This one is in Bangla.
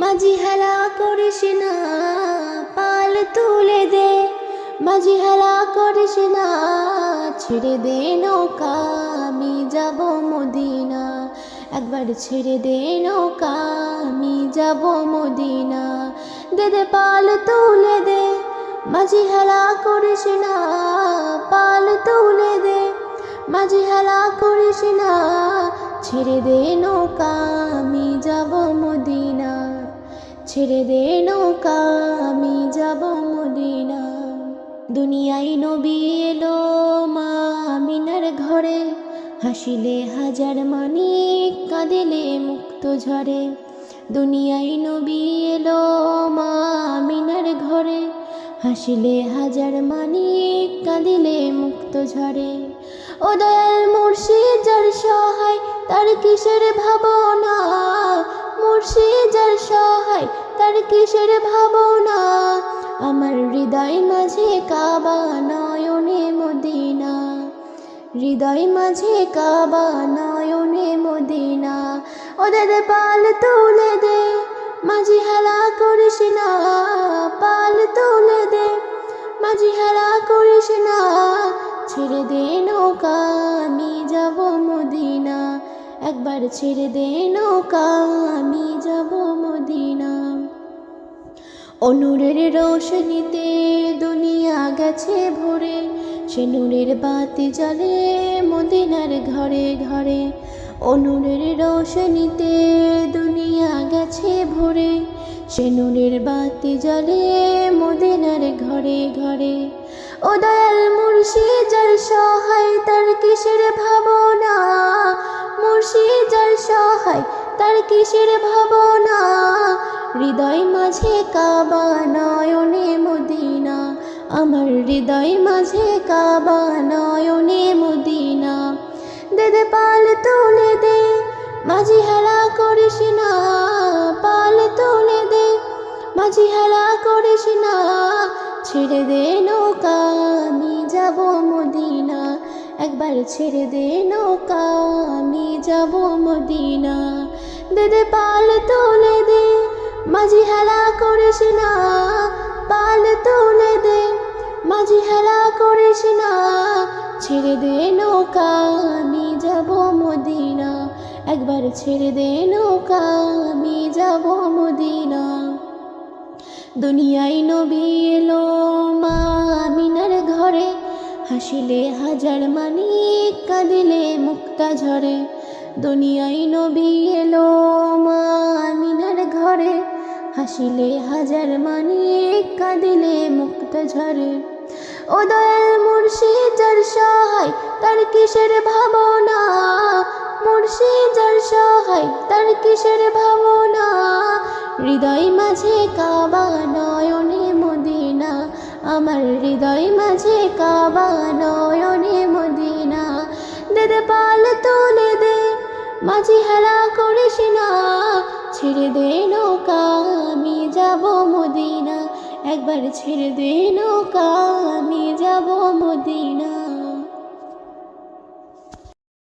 মাঝি হেলা করিস না, পাল তুলে দে। মাঝি হেলা করিস না, ছেড়ে দে নৌকা, আমি যাব মদিনা। একবার ছেড়ে দে নৌকা, আমি যাব মদিনা। দে দে পাল তুলে দে, মাঝি হেলা করিস না, পাল তুলে দে। মাঝি হেলা করিস না, ছেড়ে দে নৌকা, আমি যাব মদিনা। ছেড়ে দে নৌকা, আমি যাব মদিনা। দুনিয়ায় নবী এলো মা আমিনার ঘরে, হাসিলে হাজার মানিক, কাঁদিলে মুক্ত ঝরে। দুনিয়ায় নবী এলো মা আমিনার ঘরে, হাসিলে হাজার মানিক, কাঁদিলে মুক্ত ঝরে। ও দয়াল মুর্শিদ যার সহায়, তার কিসের ভাবনা। মুর্শিদ যার সহায়, তার কিসের ভাবনা। আমার হৃদয় মাঝে কাবা, নয়নে মদিনা। হৃদয় মাঝে কাবা, নয়নে মদিনা। ও দে দে পাল তুলে দে, মাঝি হেলা করিস না, পাল তুলে দে। মাঝি হেলা করিস না, ছেড়ে দে নৌকা, আমি যাব মদিনা। একবার ছেড়ে দে নৌকা, আমি যাব মদিনা। ও নূরের রোশনীতে দুনিয়া গেছে ভরে, সে নূরের বাতি জ্বলে মদিনার ঘরে ঘরে। ও নূরের রোশনীতে দুনিয়া গেছে ভরে, সে নূরের বাতি জ্বলে মদিনার ঘরে ঘরে। ও দয়াল মুর্শিদ যার সহায়, তার কিসের ভাবনা। মুর্শিদ যার সহায়, তার কিসের ভাবনা। হৃদয় মাঝে কাবা, নয়নে মদিনা। আমার হৃদয় মাঝে কাবা, নয়নে মদিনা। দে দে পাল তুলে দে, মাঝি হেলা করিস না, পাল তুলে দে। মাঝি হেলা করিস না, ছেড়ে দে নৌকা, আমি যাব মদিনা। একবার ছেড়ে দে নৌকা, আমি যাব মদিনা। দে দে পাল তুলে দে, মাঝি হেলা করিস না, পাল তুলে দে। মাঝি হেলা করিস না, ছেড়ে দে নৌকা, আমি যাব মদিনা। একবার ছেড়ে দে নৌকা, আমি যাব মদিনা। দুনিয়ায় নবী এলো মা আমিনার ঘরে, হাসিলে হাজার মানিক, কাঁদিলে মুক্তা ঝরে। দুনিয়ায় নবী এলো মা আমিনার ঘরে, হাসিলে হাজার মানিক, কাঁদিলে মুক্তা ঝরে। ও দয়াল মুর্শিদ যার সহায়, তার কিসের ভাবনা। মুর্শিদ যার সহায়, তার কিসের ভাবনা। হৃদয় মাঝে কাবা, নয়নে মদিনা। আমার হৃদয় মাঝে কাবা, নয়নে মদিনা। দে দে পাল তুলে দে, মাঝি হেলা করিস না, ছেড়ে দে নৌকা, আমি যাব মদিনা। একবার ছেড়ে দে নৌকা, আমি যাব মদিনা।